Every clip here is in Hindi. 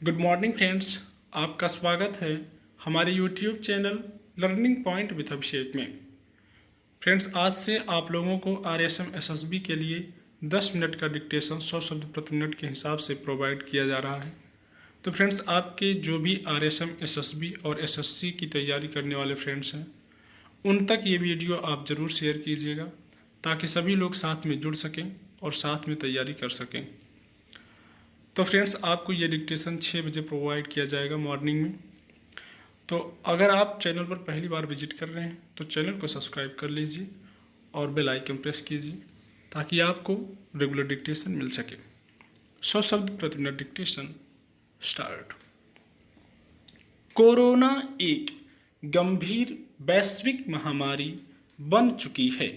गुड मॉर्निंग फ्रेंड्स, आपका स्वागत है हमारे YouTube channel learning point with Abhishek में। फ्रेंड्स, आज से आप लोगों को RSM SSB के लिए 10 मिनट का डिक्टेशन 100 शब्द प्रति मिनट के हिसाब से प्रोवाइड किया जा रहा है। तो फ्रेंड्स, आपके जो भी RSM SSB और SSC की तैयारी करने वाले फ्रेंड्स हैं, उन तक ये वीडियो आप ज़रूर शेयर कीजिएगा ताकि सभी लोग साथ में जुड़ सकें और साथ में तैयारी कर सकें। तो फ्रेंड्स, आपको ये डिक्टेशन 6 बजे प्रोवाइड किया जाएगा मॉर्निंग में। तो अगर आप चैनल पर पहली बार विजिट कर रहे हैं तो चैनल को सब्सक्राइब कर लीजिए और बेल आइकन प्रेस कीजिए ताकि आपको रेगुलर डिक्टेशन मिल सके। 100 शब्द प्रति मिनट डिक्टेशन स्टार्ट। कोरोना एक गंभीर वैश्विक महामारी बन चुकी है।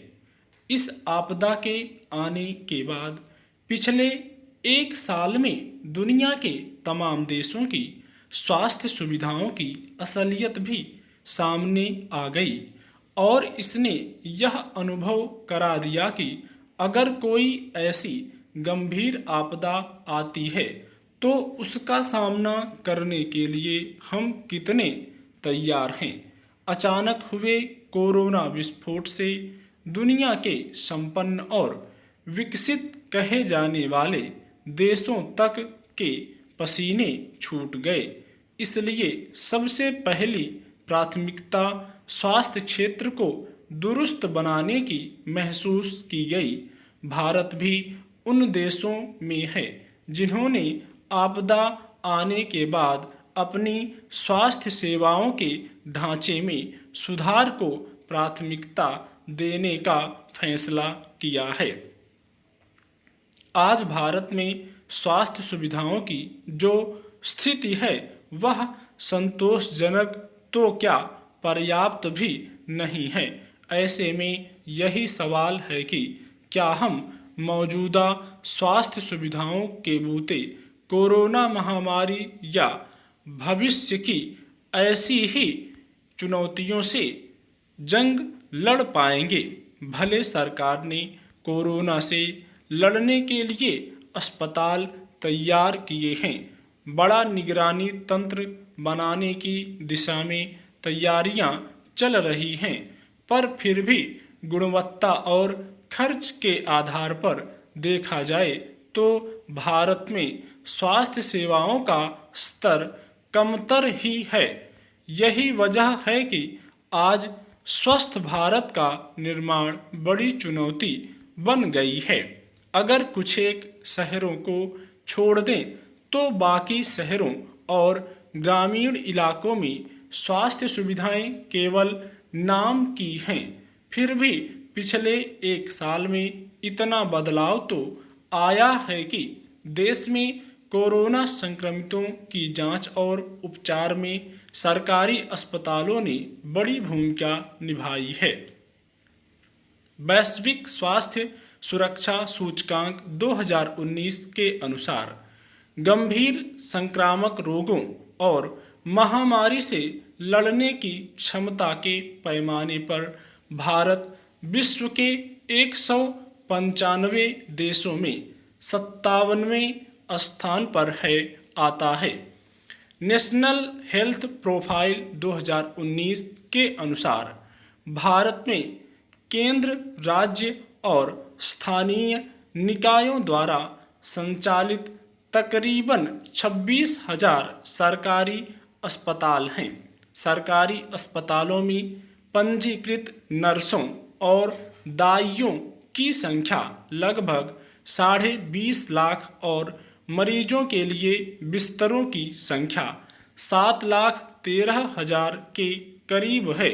इस आपदा के आने के बाद पिछले एक साल में दुनिया के तमाम देशों की स्वास्थ्य सुविधाओं की असलियत भी सामने आ गई और इसने यह अनुभव करा दिया कि अगर कोई ऐसी गंभीर आपदा आती है तो उसका सामना करने के लिए हम कितने तैयार हैं। अचानक हुए कोरोना विस्फोट से दुनिया के संपन्न और विकसित कहे जाने वाले देशों तक के पसीने छूट गए। इसलिए सबसे पहली प्राथमिकता स्वास्थ्य क्षेत्र को दुरुस्त बनाने की महसूस की गई। भारत भी उन देशों में है जिन्होंने आपदा आने के बाद अपनी स्वास्थ्य सेवाओं के ढांचे में सुधार को प्राथमिकता देने का फैसला किया है। आज भारत में स्वास्थ्य सुविधाओं की जो स्थिति है वह संतोषजनक तो क्या पर्याप्त भी नहीं है। ऐसे में यही सवाल है कि क्या हम मौजूदा स्वास्थ्य सुविधाओं के बूते कोरोना महामारी या भविष्य की ऐसी ही चुनौतियों से जंग लड़ पाएंगे। भले सरकार ने कोरोना से लड़ने के लिए अस्पताल तैयार किए हैं, बड़ा निगरानी तंत्र बनाने की दिशा में तैयारियां चल रही हैं, पर फिर भी गुणवत्ता और खर्च के आधार पर देखा जाए तो भारत में स्वास्थ्य सेवाओं का स्तर कमतर ही है। यही वजह है कि आज स्वस्थ भारत का निर्माण बड़ी चुनौती बन गई है। अगर कुछ एक शहरों को छोड़ दें तो बाकी शहरों और ग्रामीण इलाकों में स्वास्थ्य सुविधाएं केवल नाम की हैं। फिर भी पिछले एक साल में इतना बदलाव तो आया है कि देश में कोरोना संक्रमितों की जांच और उपचार में सरकारी अस्पतालों ने बड़ी भूमिका निभाई है। वैश्विक स्वास्थ्य सुरक्षा सूचकांक 2019 के अनुसार गंभीर संक्रामक रोगों और महामारी से लड़ने की क्षमता के पैमाने पर भारत विश्व के 195 देशों में 57वें स्थान पर आता है। नेशनल हेल्थ प्रोफाइल 2019 के अनुसार भारत में केंद्र, राज्य और स्थानीय निकायों द्वारा संचालित तकरीबन 26,000 सरकारी अस्पताल हैं। सरकारी अस्पतालों में पंजीकृत नर्सों और दाइयों की संख्या लगभग 20.5 लाख और मरीजों के लिए बिस्तरों की संख्या 7,13,000 के करीब है,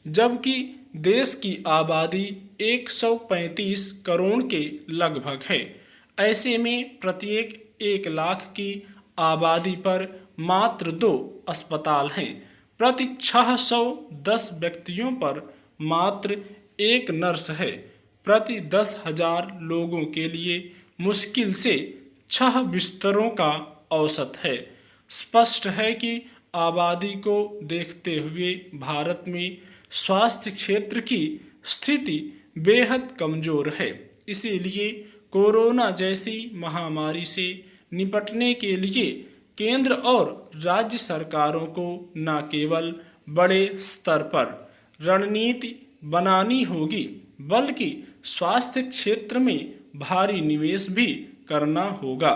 जबकि देश की आबादी 135 करोड़ के लगभग है। ऐसे में प्रत्येक 1 लाख की आबादी पर मात्र 2 अस्पताल हैं। प्रति 610 व्यक्तियों पर मात्र 1 नर्स है। प्रति 10,000 लोगों के लिए मुश्किल से 6 बिस्तरों का औसत है। स्पष्ट है कि आबादी को देखते हुए भारत में स्वास्थ्य क्षेत्र की स्थिति बेहद कमज़ोर है। इसीलिए कोरोना जैसी महामारी से निपटने के लिए केंद्र और राज्य सरकारों को न केवल बड़े स्तर पर रणनीति बनानी होगी, बल्कि स्वास्थ्य क्षेत्र में भारी निवेश भी करना होगा।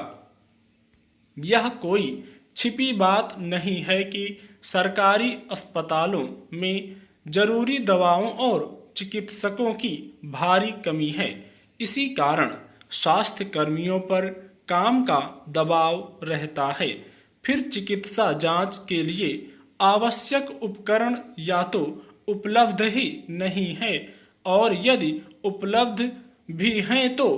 यह कोई छिपी बात नहीं है कि सरकारी अस्पतालों में जरूरी दवाओं और चिकित्सकों की भारी कमी है। इसी कारण स्वास्थ्य कर्मियों पर काम का दबाव रहता है। फिर चिकित्सा जांच के लिए आवश्यक उपकरण या तो उपलब्ध ही नहीं है, और यदि उपलब्ध भी हैं तो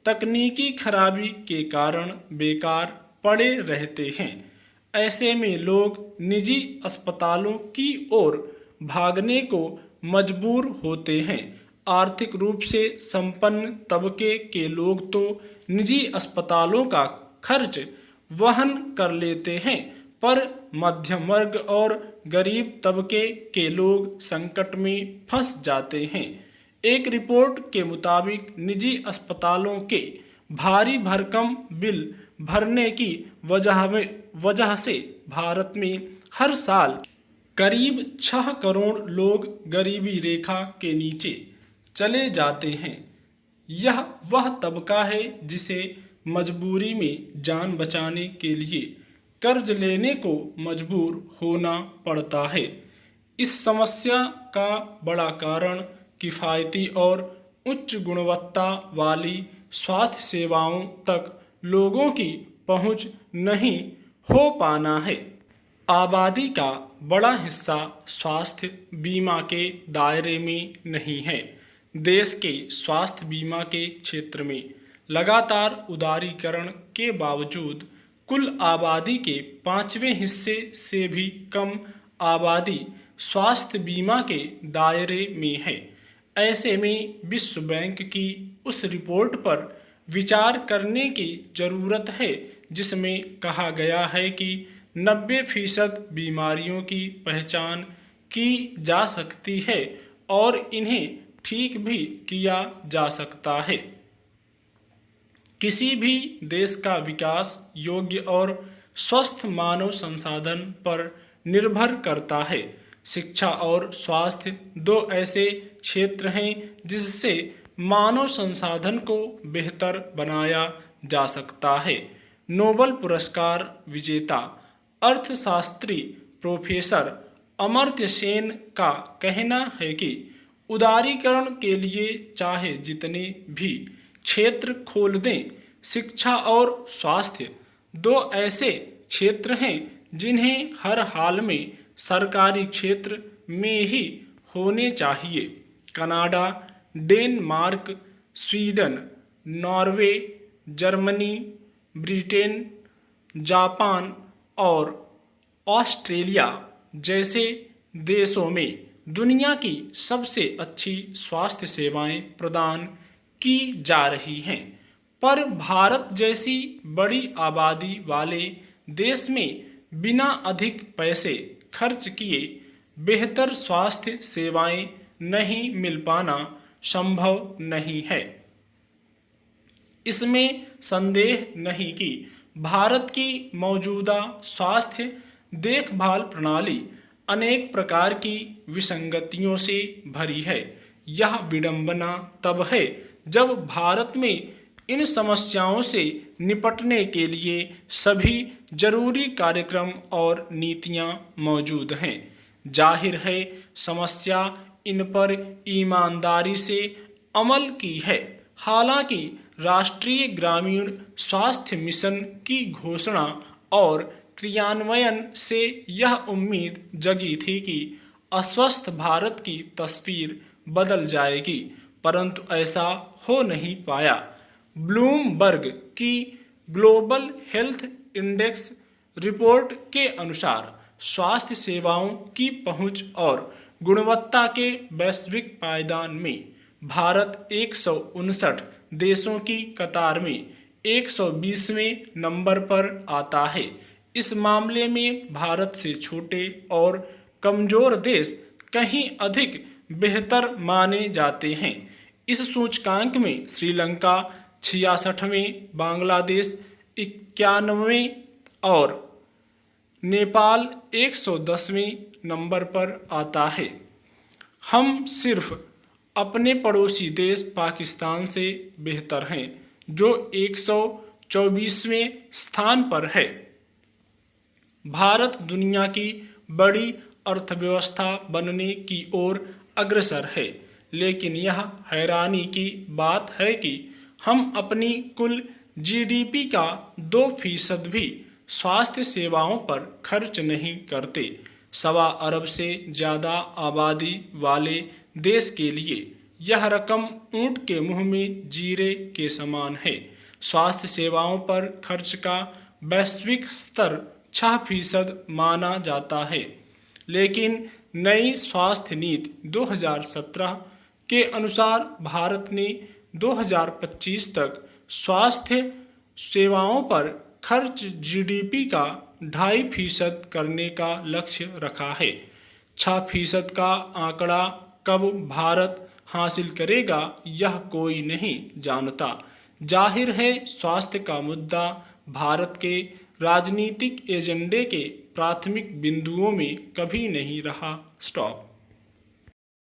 तकनीकी खराबी के कारण बेकार पड़े रहते हैं। ऐसे में लोग निजी अस्पतालों की ओर भागने को मजबूर होते हैं। आर्थिक रूप से संपन्न तबके के लोग तो निजी अस्पतालों का खर्च वहन कर लेते हैं, पर मध्यम वर्ग और गरीब तबके के लोग संकट में फंस जाते हैं। एक रिपोर्ट के मुताबिक निजी अस्पतालों के भारी भरकम बिल भरने की वजह से भारत में हर साल करीब 6 करोड़ लोग गरीबी रेखा के नीचे चले जाते हैं। यह वह तबका है जिसे मजबूरी में जान बचाने के लिए कर्ज लेने को मजबूर होना पड़ता है। इस समस्या का बड़ा कारण किफ़ायती और उच्च गुणवत्ता वाली स्वास्थ्य सेवाओं तक लोगों की पहुंच नहीं हो पाना है। आबादी का बड़ा हिस्सा स्वास्थ्य बीमा के दायरे में नहीं है। देश के स्वास्थ्य बीमा के क्षेत्र में लगातार उदारीकरण के बावजूद कुल आबादी के 5वें हिस्से से भी कम आबादी स्वास्थ्य बीमा के दायरे में है। ऐसे में विश्व बैंक की उस रिपोर्ट पर विचार करने की जरूरत है जिसमें कहा गया है कि 90% बीमारियों की पहचान की जा सकती है और इन्हें ठीक भी किया जा सकता है। किसी भी देश का विकास योग्य और स्वस्थ मानव संसाधन पर निर्भर करता है। शिक्षा और स्वास्थ्य दो ऐसे क्षेत्र हैं जिससे मानव संसाधन को बेहतर बनाया जा सकता है। नोबेल पुरस्कार विजेता अर्थशास्त्री प्रोफेसर अमर्त्य सेन का कहना है कि उदारीकरण के लिए चाहे जितने भी क्षेत्र खोल दें, शिक्षा और स्वास्थ्य दो ऐसे क्षेत्र हैं जिन्हें हर हाल में सरकारी क्षेत्र में ही होने चाहिए। Canada, Denmark, Sweden, Norway, Germany, Britain, Japan और ऑस्ट्रेलिया जैसे देशों में दुनिया की सबसे अच्छी स्वास्थ्य सेवाएं प्रदान की जा रही हैं, पर भारत जैसी बड़ी आबादी वाले देश में बिना अधिक पैसे खर्च किए बेहतर स्वास्थ्य सेवाएं नहीं मिल पाना संभव नहीं है। इसमें संदेह नहीं कि भारत की मौजूदा स्वास्थ्य देखभाल प्रणाली अनेक प्रकार की विसंगतियों से भरी है। यह विडंबना तब है जब भारत में इन समस्याओं से निपटने के लिए सभी जरूरी कार्यक्रम और नीतियां मौजूद हैं। जाहिर है समस्या इन पर ईमानदारी से अमल की है। हालांकि राष्ट्रीय ग्रामीण स्वास्थ्य मिशन की घोषणा और क्रियान्वयन से यह उम्मीद जगी थी कि अस्वस्थ भारत की तस्वीर बदल जाएगी, परंतु ऐसा हो नहीं पाया। ब्लूमबर्ग की ग्लोबल हेल्थ इंडेक्स रिपोर्ट के अनुसार स्वास्थ्य सेवाओं की पहुंच और गुणवत्ता के वैश्विक पायदान में भारत 159 देशों की कतार में 120वें नंबर पर आता है। इस मामले में भारत से छोटे और कमजोर देश कहीं अधिक बेहतर माने जाते हैं। इस सूचकांक में श्रीलंका 66वें, बांग्लादेश 91वें और नेपाल 110वें नंबर पर आता है। हम सिर्फ अपने पड़ोसी देश पाकिस्तान से बेहतर हैं, जो 124वें स्थान पर है। भारत दुनिया की बड़ी अर्थव्यवस्था बनने की ओर अग्रसर है, लेकिन यह हैरानी की बात है कि हम अपनी कुल जीडीपी का 2% भी स्वास्थ्य सेवाओं पर खर्च नहीं करते। 1.25 अरब से ज़्यादा आबादी वाले देश के लिए यह रकम ऊंट के मुंह में जीरे के समान है। स्वास्थ्य सेवाओं पर खर्च का वैश्विक स्तर 6% माना जाता है, लेकिन नई स्वास्थ्य नीति 2017 के अनुसार भारत ने 2025 तक स्वास्थ्य सेवाओं पर खर्च जीडीपी का 2.5% करने का लक्ष्य रखा है। 6% का आंकड़ा कब भारत हासिल करेगा, यह कोई नहीं जानता। जाहिर है, स्वास्थ्य का मुद्दा भारत के राजनीतिक एजेंडे के प्राथमिक बिंदुओं में कभी नहीं रहा। स्टॉप।